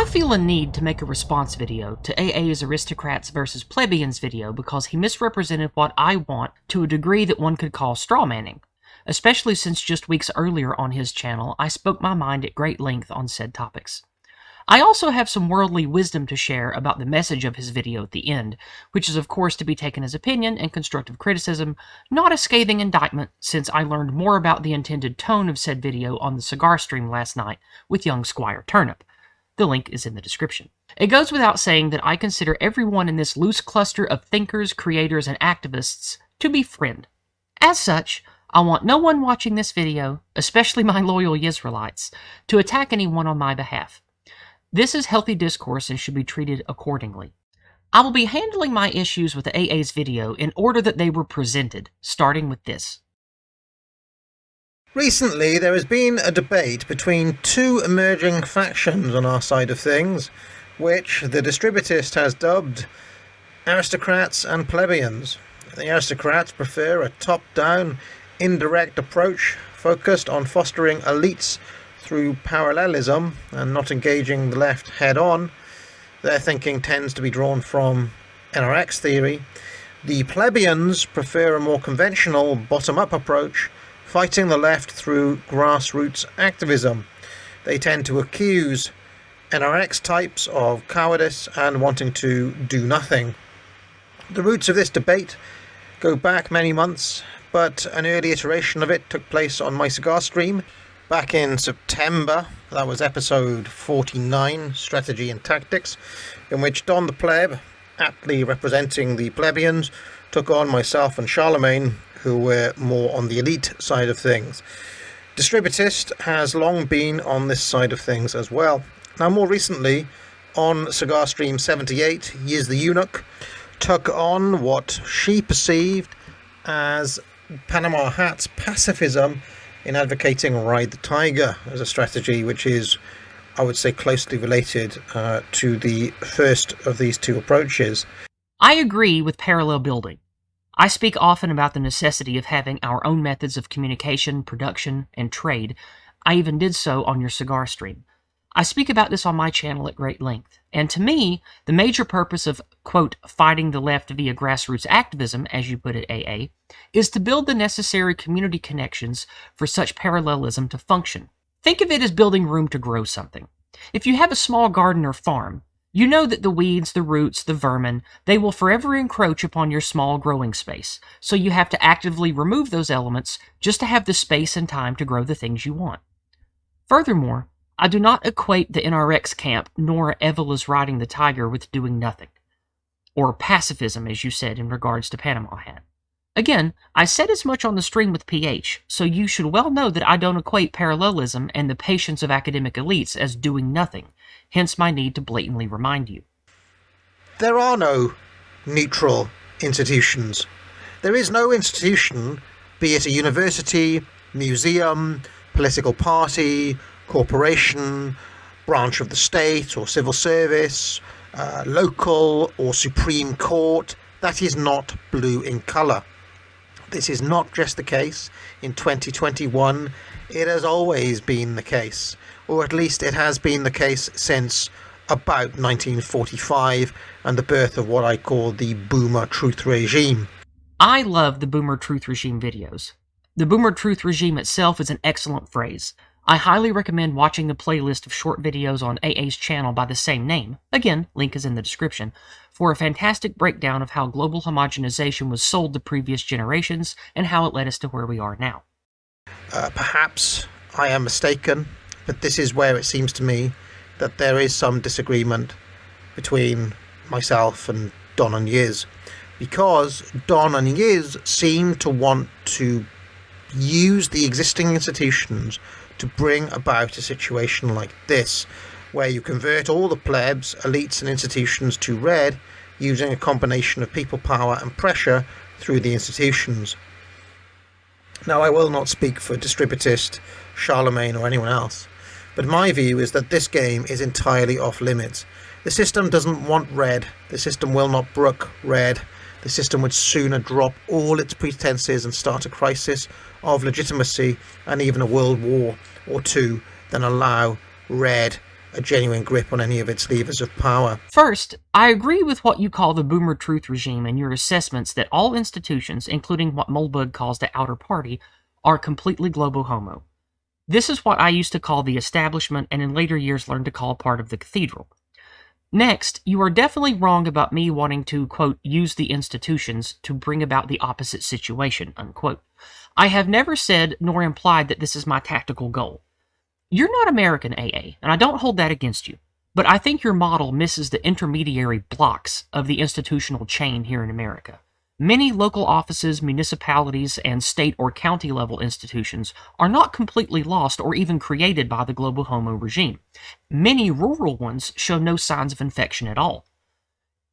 I feel a need to make a response video to AA's Aristocrats vs. Plebians video because he misrepresented what I want to a degree that one could call strawmanning, especially since just weeks earlier on his channel I spoke my mind at great length on said topics. I also have some worldly wisdom to share about the message of his video at the end, which is of course to be taken as opinion and constructive criticism, not a scathing indictment, since I learned more about the intended tone of said video on the cigar stream last night with young Squire Turnip. The link is in the description. It goes without saying that I consider everyone in this loose cluster of thinkers, creators, and activists to be friend. As such, I want no one watching this video, especially my loyal Yizraelites, to attack anyone on my behalf. This is healthy discourse and should be treated accordingly. I will be handling my issues with the AA's video in order that they were presented, starting with this. Recently, there has been a debate between two emerging factions on our side of things, which the distributist has dubbed aristocrats and plebeians. The aristocrats prefer a top-down, indirect approach focused on fostering elites through parallelism and not engaging the left head-on. Their thinking tends to be drawn from NRX theory. The plebeians prefer a more conventional bottom-up approach, fighting the left through grassroots activism. They tend to accuse NRX types of cowardice and wanting to do nothing. The roots of this debate go back many months, but an early iteration of it took place on my cigar stream back in September. That was episode 49, Strategy and Tactics, in which Don the Pleb, aptly representing the plebeians, took on myself and Charlemagne, who were more on the elite side of things. Distributist has long been on this side of things as well. Now, more recently, on Cigar Stream 78, Yizz the Eunuch took on what she perceived as Panama Hat's pacifism in advocating Ride the Tiger as a strategy, which is, I would say, closely related to the first of these two approaches. I agree with parallel building. I speak often about the necessity of having our own methods of communication, production, and trade. I even did so on your cigar stream. I speak about this on my channel at great length, and to me, the major purpose of, quote, fighting the left via grassroots activism, as you put it, AA, is to build the necessary community connections for such parallelism to function. Think of it as building room to grow something. If you have a small garden or farm, you know that the weeds, the roots, the vermin, they will forever encroach upon your small growing space, so you have to actively remove those elements just to have the space and time to grow the things you want. Furthermore, I do not equate the NRX camp nor Evila's riding the tiger with doing nothing, or pacifism, as you said in regards to Panama Hat. Again, I said as much on the stream with PH, so you should well know that I don't equate parallelism and the patience of academic elites as doing nothing, hence my need to blatantly remind you. There are no neutral institutions. There is no institution, be it a university, museum, political party, corporation, branch of the state or civil service, local or Supreme Court, that is not blue in colour. This is not just the case in 2021, it has always been the case, or at least it has been the case since about 1945 and the birth of what I call the Boomer Truth Regime. I love the Boomer Truth Regime videos. The Boomer Truth Regime itself is an excellent phrase. I highly recommend watching the playlist of short videos on AA's channel by the same name, again, link is in the description, for a fantastic breakdown of how global homogenization was sold to previous generations and how it led us to where we are now. Perhaps I am mistaken, but this is where it seems to me that there is some disagreement between myself and Don and Yizz, because Don and Yizz seem to want to use the existing institutions to bring about a situation like this, where you convert all the plebs, elites and institutions to red using a combination of people power and pressure through the institutions. Now, I will not speak for Distributist, Charlemagne or anyone else, but my view is that this game is entirely off limits. The system doesn't want red, the system will not brook red, the system would sooner drop all its pretenses and start a crisis of legitimacy and even a world war or two than allow red a genuine grip on any of its levers of power. First, I agree with what you call the Boomer Truth regime and your assessments that all institutions, including what Moldbug calls the outer party, are completely globo homo. This is what I used to call the establishment and in later years learned to call part of the cathedral. Next, you are definitely wrong about me wanting to, quote, use the institutions to bring about the opposite situation, unquote. I have never said nor implied that this is my tactical goal. You're not American, AA, and I don't hold that against you, but I think your model misses the intermediary blocks of the institutional chain here in America. Many local offices, municipalities, and state or county level institutions are not completely lost or even created by the global homo regime. Many rural ones show no signs of infection at all.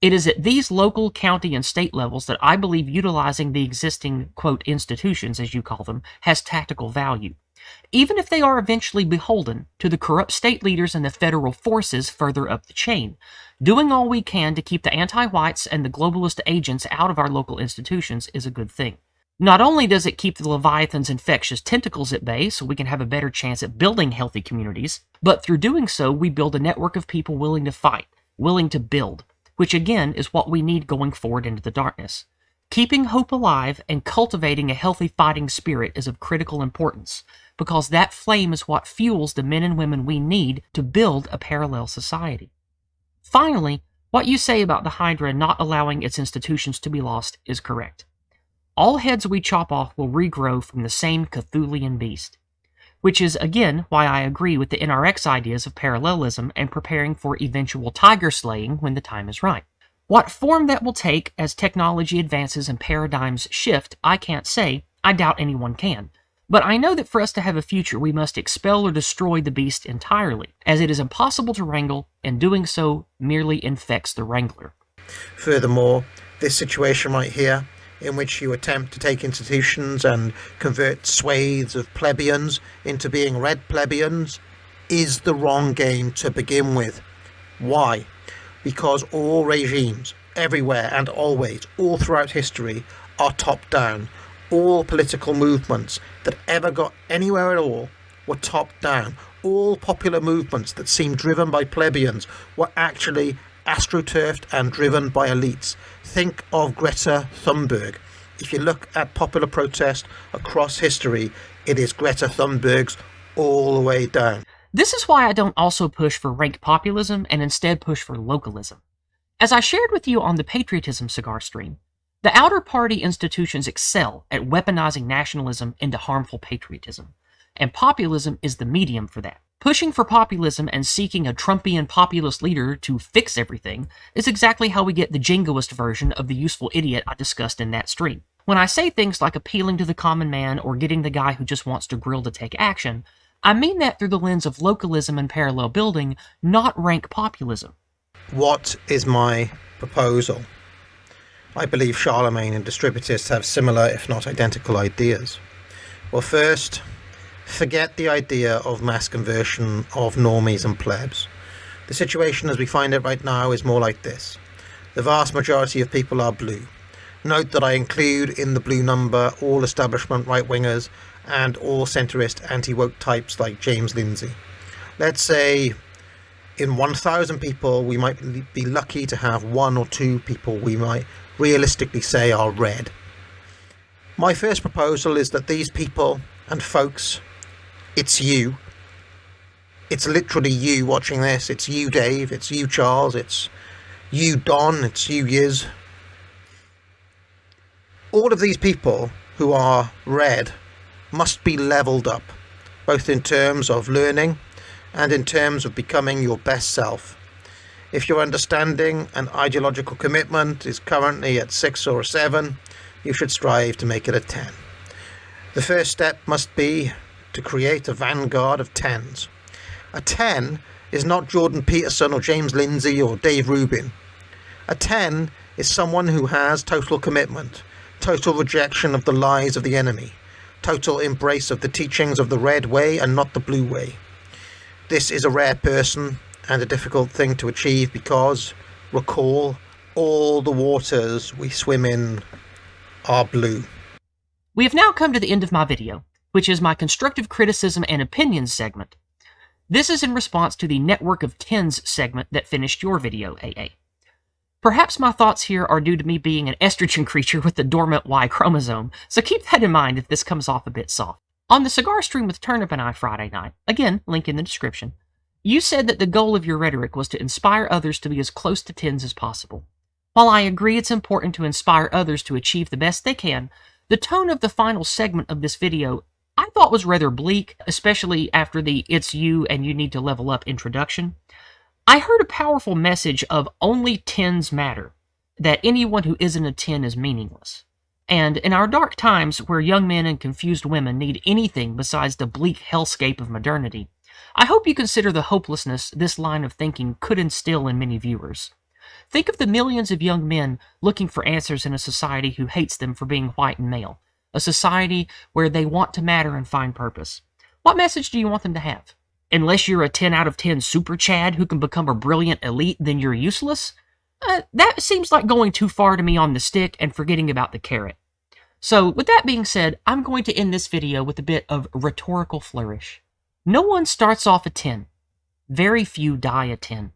It is at these local, county, and state levels that I believe utilizing the existing, quote, institutions, as you call them, has tactical value, even if they are eventually beholden to the corrupt state leaders and the federal forces further up the chain. Doing all we can to keep the anti-whites and the globalist agents out of our local institutions is a good thing. Not only does it keep the Leviathan's infectious tentacles at bay so we can have a better chance at building healthy communities, but through doing so we build a network of people willing to fight, willing to build, which again is what we need going forward into the darkness. Keeping hope alive and cultivating a healthy fighting spirit is of critical importance, because that flame is what fuels the men and women we need to build a parallel society. Finally, what you say about the Hydra not allowing its institutions to be lost is correct. All heads we chop off will regrow from the same Cthulian beast, which is again why I agree with the NRX ideas of parallelism and preparing for eventual tiger slaying when the time is right. What form that will take as technology advances and paradigms shift, I can't say. I doubt anyone can. But I know that for us to have a future, we must expel or destroy the beast entirely, as it is impossible to wrangle, and doing so merely infects the wrangler. Furthermore, this situation right here, in which you attempt to take institutions and convert swathes of plebeians into being red plebeians, is the wrong game to begin with. Why? Because all regimes, everywhere and always, all throughout history, are top-down. All political movements that ever got anywhere at all were top-down. All popular movements that seemed driven by plebeians were actually astroturfed and driven by elites. Think of Greta Thunberg. If you look at popular protest across history, it is Greta Thunberg's all the way down. This is why I don't also push for rank populism and instead push for localism. As I shared with you on the Patriotism Cigar stream, the outer party institutions excel at weaponizing nationalism into harmful patriotism, and populism is the medium for that. Pushing for populism and seeking a Trumpian populist leader to fix everything is exactly how we get the jingoist version of the useful idiot I discussed in that stream. When I say things like appealing to the common man or getting the guy who just wants to grill to take action, I mean that through the lens of localism and parallel building, not rank populism. What is my proposal? I believe Charlemagne and distributists have similar, if not identical, ideas. Well, first, forget the idea of mass conversion of normies and plebs. The situation as we find it right now is more like this. The vast majority of people are blue. Note that I include in the blue number all establishment right-wingers and all centrist anti-woke types like James Lindsay. Let's say in 1,000 people we might be lucky to have 1 or 2 people we might realistically say are red. My first proposal is that these people and folks, it's you. It's literally you watching this. It's you, Dave. It's you, Charles. It's you, Don. It's you, Yizz. All of these people who are red must be leveled up, both in terms of learning and in terms of becoming your best self. If your understanding and ideological commitment is currently at 6 or a 7, you should strive to make it a 10. The first step must be to create a vanguard of 10s. A 10 is not Jordan Peterson or James Lindsay or Dave Rubin. A 10 is someone who has total commitment, total rejection of the lies of the enemy, total embrace of the teachings of the red way and not the blue way. This is a rare person and a difficult thing to achieve because, recall, all the waters we swim in are blue. We have now come to the end of my video, which is my constructive criticism and opinions segment. This is in response to the Network of Tens segment that finished your video, AA. Perhaps my thoughts here are due to me being an estrogen creature with the dormant Y chromosome, so keep that in mind if this comes off a bit soft. On the cigar stream with Turnip and I Friday night, again, link in the description, you said that the goal of your rhetoric was to inspire others to be as close to tens as possible. While I agree it's important to inspire others to achieve the best they can, the tone of the final segment of this video I thought was rather bleak, especially after the "it's you and you need to level up" introduction. I heard a powerful message of only tens matter, that anyone who isn't a 10 is meaningless. And in our dark times, where young men and confused women need anything besides the bleak hellscape of modernity, I hope you consider the hopelessness this line of thinking could instill in many viewers. Think of the millions of young men looking for answers in a society who hates them for being white and male, a society where they want to matter and find purpose. What message do you want them to have? Unless you're a 10 out of 10 super Chad who can become a brilliant elite, then you're useless? That seems like going too far to me on the stick and forgetting about the carrot. So, with that being said, I'm going to end this video with a bit of rhetorical flourish. No one starts off a 10. Very few die a 10.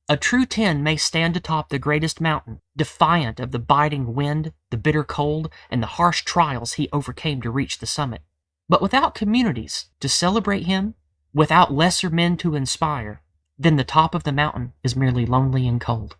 A true 10 may stand atop the greatest mountain, defiant of the biting wind, the bitter cold, and the harsh trials he overcame to reach the summit. But without communities to celebrate him, without lesser men to inspire, then the top of the mountain is merely lonely and cold.